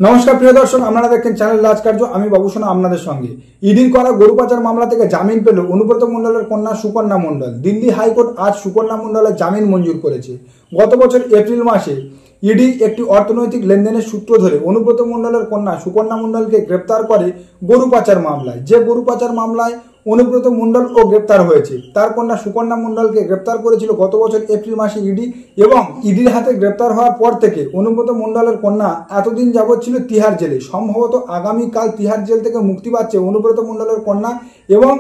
নমস্কার প্রিয় দর্শক, আপনারা দেখছেন চ্যানেল রাজকার্য। আমি বাবুসোনা আপনাদের সঙ্গে। ইডির করা গরু পাচার মামলা থেকে জামিন পেল অনুব্রত মণ্ডলের কন্যা সুকন্যা মণ্ডল। দিল্লি হাইকোর্ট আজ সুকন্যা মণ্ডলের জামিন মঞ্জুর করেছে। গত বছর এপ্রিল মাসে ইডি একটি অর্থনৈতিক লেনদেনের সূত্র ধরে অনুব্রত মণ্ডলের কন্যা সুকন্যা মণ্ডলকে গ্রেপ্তার করে গরু পাচার মামলায়। যে গরু পাচার মামলায় অনুব্রত মণ্ডল ও গ্রেপ্তার হয়েছে, তার কন্যা সুকন্যা মণ্ডলকে গ্রেপ্তার করেছিল গত বছর এপ্রিল মাসে ইডি। এবং ইডির হাতে গ্রেপ্তার হওয়ার পর থেকে অনুব্রত মণ্ডলের কন্যা এতদিন যাবৎ ছিল তিহার জেলে। সম্ভবত আগামীকাল তিহার জেল থেকে মুক্তি পাচ্ছে অনুব্রত মণ্ডলের কন্যা। এবং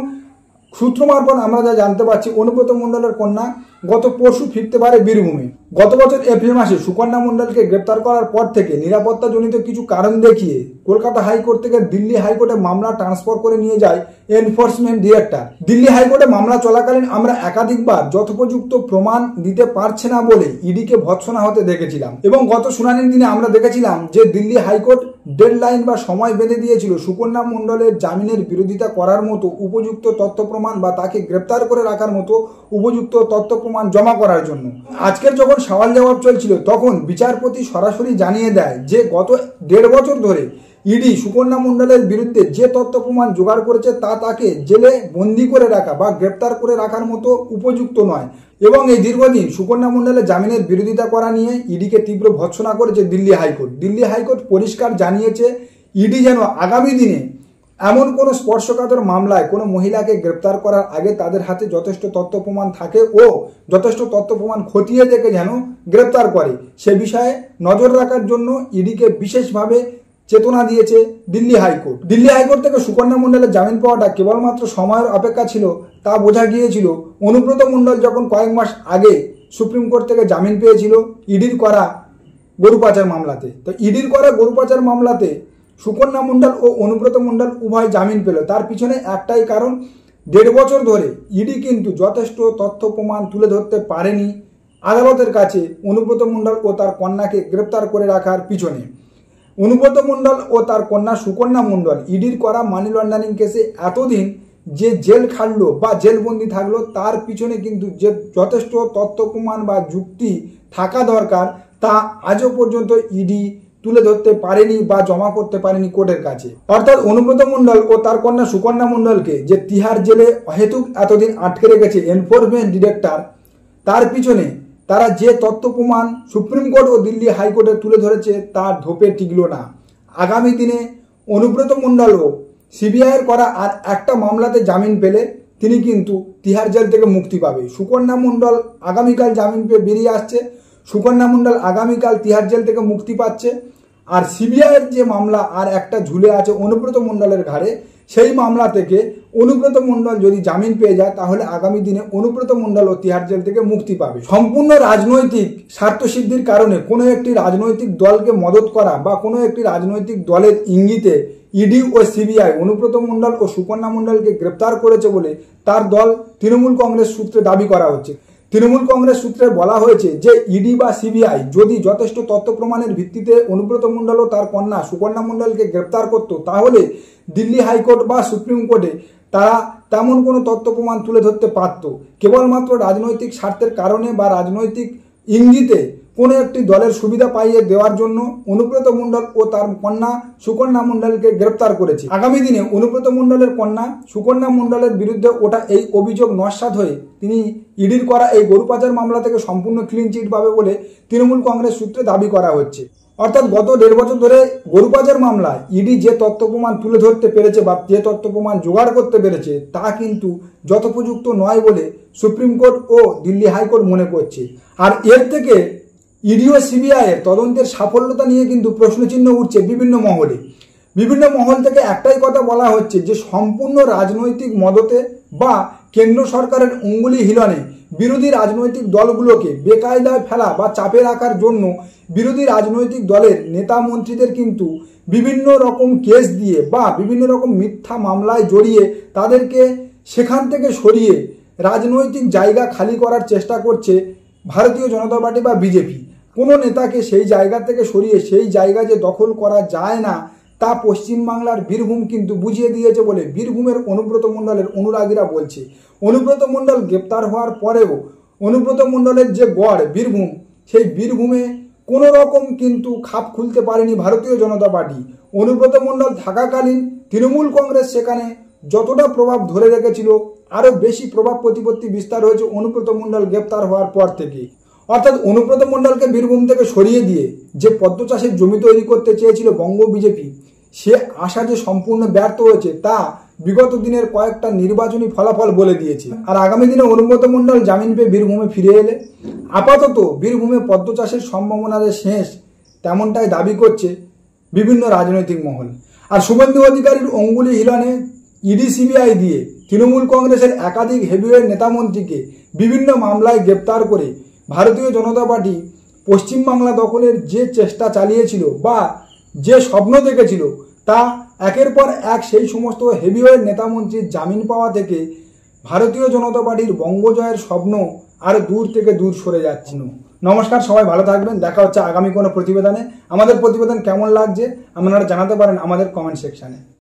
সূত্র মারফত আমরা যা জানতে পারছি, অনুব্রত মণ্ডলের কন্যা গত পরশু ফিরতে পারে বীরভূমে। গত বছর এপ্রিল মাসে সুকন্যা মণ্ডলকে গ্রেপ্তার করার পর থেকে নিরাপত্তাজনিত কিছু কারণ দেখিয়ে কলকাতা হাইকোর্ট থেকে দিল্লি হাইকোর্টে মামলা ট্রান্সফার করে নিয়ে যায় এনফোর্সমেন্ট ডিরেক্টর। দিল্লি হাইকোর্টে মামলা চলাকালীন আমরা একাধিকবার যথোপযুক্ত প্রমাণ দিতে পারছে না বলে ইডিকে ভৎসনা হতে দেখেছিলাম। এবং গত শুনানির দিনে আমরা দেখেছিলাম যে দিল্লি হাইকোর্ট ডেডলাইন বা সময় বেঁধে দিয়েছিল সুকন্যা মণ্ডলের জামিনের বিরোধিতা করার মতো উপযুক্ত তথ্য প্রমাণ বা তাকে গ্রেপ্তার করে রাখার মতো উপযুক্ত তথ্য প্রমাণ জমা করার জন্য। আজকের যখন সওয়াল জবাব চলছিল, তখন বিচারপতি সরাসরি জানিয়ে দেয় যে গত 1.5 বছর ধরে ইডি সুকন্যা মণ্ডলের বিরুদ্ধে যে তথ্য প্রমাণ জোগাড় করেছে তা তাকে জেলে বন্দি করে রাখা বা গ্রেপ্তার করে রাখার মতো উপযুক্ত নয়। এবং এই দীর্ঘদিন সুকন্যা মণ্ডলের জামিনের বিরোধিতা করা নিয়ে ইডিকে তীব্র ভৎসনা করেছে দিল্লি হাইকোর্ট। দিল্লি হাইকোর্ট পরিষ্কার জানিয়েছে ইডি যেন আগামী দিনে এমন কোনো স্পর্শকাতর মামলায় কোনো মহিলাকে গ্রেপ্তার করার আগে তাদের হাতে যথেষ্ট তথ্য প্রমাণ থাকে ও যথেষ্ট তথ্য প্রমাণ খতিয়ে দেখে যেন গ্রেপ্তার করে, সে বিষয়ে নজর রাখার জন্য ইডিকে বিশেষভাবে চেতনা দিয়েছে দিল্লি হাইকোর্ট। দিল্লি হাইকোর্ট থেকে সুকন্যা মণ্ডলের জামিন পাওয়াটা কেবলমাত্র সময়ের অপেক্ষা ছিল তা বোঝা গিয়েছিল অনুব্রত মণ্ডল যখন কয়েক মাস আগে সুপ্রিম কোর্ট থেকে জামিন পেয়েছিল ইডির করা গরু পাচার মামলাতে। তো ইডির করা গরু পাচার মামলাতে সুকন্যা মণ্ডল ও অনুব্রত মণ্ডল উভয় জামিন পেল। তার পিছনে একটাই কারণ, 1.5 বছর ধরে ইডি কিন্তু যথেষ্ট তথ্য প্রমাণ তুলে ধরতে পারেনি আদালতের কাছে অনুব্রত মণ্ডল ও তার কন্যাকে গ্রেপ্তার করে রাখার পিছনে। অনুব্রত মণ্ডল ও তার কন্যা সুকন্যা মণ্ডল ইডির করা মানি লন্ডারিং কেসে এতদিন যে জেল খাটলো বা জেলবন্দি থাকলো, তার পিছনে কিন্তু যে যথেষ্ট তথ্য প্রমাণ বা যুক্তি থাকা দরকার তা আজও পর্যন্ত ইডি তুলে ধরতে পারেনি বা জমা করতে পারেনি কোর্টের কাছে। অর্থাৎ অনুব্রত মণ্ডল ও তার কন্যা সুকন্যা মণ্ডলকে যে তিহার জেলে অহেতুক এতদিন আটকে রেখেছে এনফোর্সমেন্ট ডিরেক্টর, তার পিছনে তারা যে তথ্য প্রমাণ সুপ্রিম কোর্ট ও দিল্লি হাইকোর্টে তুলে ধরেছে তার ধোপে টিকল না। আগামী দিনে অনুব্রত মণ্ডলও সিবিআইয়ের করা আর একটা মামলাতে জামিন পেলে তিনি কিন্তু তিহার জেল থেকে মুক্তি পাবে। সুকন্যা মণ্ডল আগামীকাল জামিন পেয়ে বেরিয়ে আসছে, সুকন্যা মণ্ডল আগামীকাল তিহার জেল থেকে মুক্তি পাচ্ছে। আর সিবিআইয়ের যে মামলা আর একটা ঝুলে আছে অনুব্রত মণ্ডলের ঘাড়ে, সেই মামলা থেকে অনুব্রত মণ্ডল যদি জামিন পেয়ে যায় তাহলে আগামী দিনে অনুব্রত মণ্ডল ও তিহার জেল থেকে মুক্তি পাবে। সম্পূর্ণ রাজনৈতিক স্বার্থসিদ্ধির কারণে কোনো একটি রাজনৈতিক দলকে মদত করা বা কোনো একটি রাজনৈতিক দলের ইঙ্গিতে ইডি ও সিবিআই অনুব্রত মণ্ডল ও সুকন্যা মণ্ডলকে গ্রেপ্তার করেছে বলে তার দল তৃণমূল কংগ্রেস সূত্রে দাবি করা হচ্ছে। তৃণমূল কংগ্রেস সূত্রে বলা হয়েছে যে ইডি বা সিবিআই যদি যথেষ্ট তথ্য প্রমাণের ভিত্তিতে অনুব্রত মণ্ডল ও তার কন্যা সুকন্যা মণ্ডলকে গ্রেপ্তার করত, তাহলে দিল্লি হাইকোর্ট বা সুপ্রিম কোর্টে তারা তেমন কোনো তথ্য প্রমাণ তুলে ধরতে পারত। কেবলমাত্র রাজনৈতিক স্বার্থের কারণে বা রাজনৈতিক ইঙ্গিতে কোনো একটি দলের সুবিধা পাইয়ে দেওয়ার জন্য অনুব্রত মণ্ডল ও তার কন্যা সুকন্যা মণ্ডলকে গ্রেপ্তার করেছে। আগামী দিনে অনুব্রত মণ্ডলের কন্যা সুকন্যা মণ্ডলের বিরুদ্ধে ওঠা এই অভিযোগ নস্যাৎ হয়ে তিনি ইডির করা এই গরু পাচার মামলা থেকে সম্পূর্ণ ক্লিন চিট পাবে বলে তৃণমূল কংগ্রেস সূত্রে দাবি করা হচ্ছে। অর্থাৎ গত 1.5 বছর ধরে গরু পাচার মামলায় ইডি যে তথ্য প্রমাণ তুলে ধরতে পেরেছে বা যে তথ্য প্রমাণ জোগাড় করতে পেরেছে তা কিন্তু যথোপযুক্ত নয় বলে সুপ্রিম কোর্ট ও দিল্লি হাইকোর্ট মনে করছে। আর এর থেকে ইডি ও সিবিআইয়ের তদন্তের সাফল্যতা নিয়ে কিন্তু প্রশ্নচিহ্ন উঠছে বিভিন্ন মহলে। বিভিন্ন মহল থেকে একটাই কথা বলা হচ্ছে যে সম্পূর্ণ রাজনৈতিক মদতে বা কেন্দ্র সরকারের অঙ্গুলি হিলনে বিরোধী রাজনৈতিক দলগুলোকে বেকায়দায় ফেলা বা চাপে রাখার জন্য বিরোধী রাজনৈতিক দলের নেতা মন্ত্রীদের কিন্তু বিভিন্ন রকম কেস দিয়ে বা বিভিন্ন রকম মিথ্যা মামলায় জড়িয়ে তাদেরকে সেখান থেকে সরিয়ে রাজনৈতিক জায়গা খালি করার চেষ্টা করছে ভারতীয় জনতা পার্টি বা বিজেপি। কোনো নেতাকে সেই জায়গা থেকে সরিয়ে সেই জায়গা যে দখল করা যায় না তা পশ্চিমবাংলার বীরভূম কিন্তু বুঝিয়ে দিয়েছে বলে বীরভূমের অনুব্রত মণ্ডলের অনুরাগীরা বলছে। অনুব্রত মণ্ডল গ্রেপ্তার হওয়ার পরেও অনুব্রত মণ্ডলের যে গড় বীরভূম, সেই বীরভূমে কোনো রকম কিন্তু খাপ খুলতে পারেনি ভারতীয় জনতা পার্টি। অনুব্রত মণ্ডল থাকাকালীন তৃণমূল কংগ্রেস সেখানে যতটা প্রভাব ধরে রেখেছিল, আরও বেশি প্রভাব প্রতিপত্তি বিস্তার হয়েছে অনুব্রত মণ্ডল গ্রেপ্তার হওয়ার পর থেকে। অর্থাৎ অনুব্রত মণ্ডলকে বীরভূম থেকে সরিয়ে দিয়ে যে পদ্ম চাষের জমি তৈরি করতে চেয়েছিল বঙ্গ বিজেপি, সে আশা যে সম্পূর্ণ ব্যর্থ হয়েছে তা বিগত দিনের কয়েকটা নির্বাচনী ফলাফল বলে দিয়েছে। আর আগামী দিনে অনুব্রত মণ্ডল জামিন পেয়ে বীরভূমে ফিরে এলে আপাতত বীরভূমে পদ্ম চাষের সম্ভাবনা যে শেষ, তেমনটাই দাবি করছে বিভিন্ন রাজনৈতিক মহল। আর শুভেন্দু অধিকারীর অঙ্গুলি হিলনে ইডি সিবিআই দিয়ে তৃণমূল কংগ্রেসের একাধিক হেভিওয়েট নেতামন্ত্রীকে বিভিন্ন মামলায় গ্রেপ্তার করে ভারতীয় জনতা পার্টি পশ্চিমবাংলা দখলের যে চেষ্টা চালিয়েছিল বা যে স্বপ্ন দেখেছিল, তা একের পর এক সেই সমস্ত হেভিওয়েট নেতামন্ত্রীর জামিন পাওয়া থেকে ভারতীয় জনতা পার্টির বঙ্গজয়ের স্বপ্ন আর দূর থেকে দূর সরে যাচ্ছে। নমস্কার, সবাই ভালো থাকবেন। দেখা হচ্ছে আগামী কোনো প্রতিবেদনে। আমাদের প্রতিবেদন কেমন লাগছে আপনারা জানাতে পারেন আমাদের কমেন্ট সেকশানে।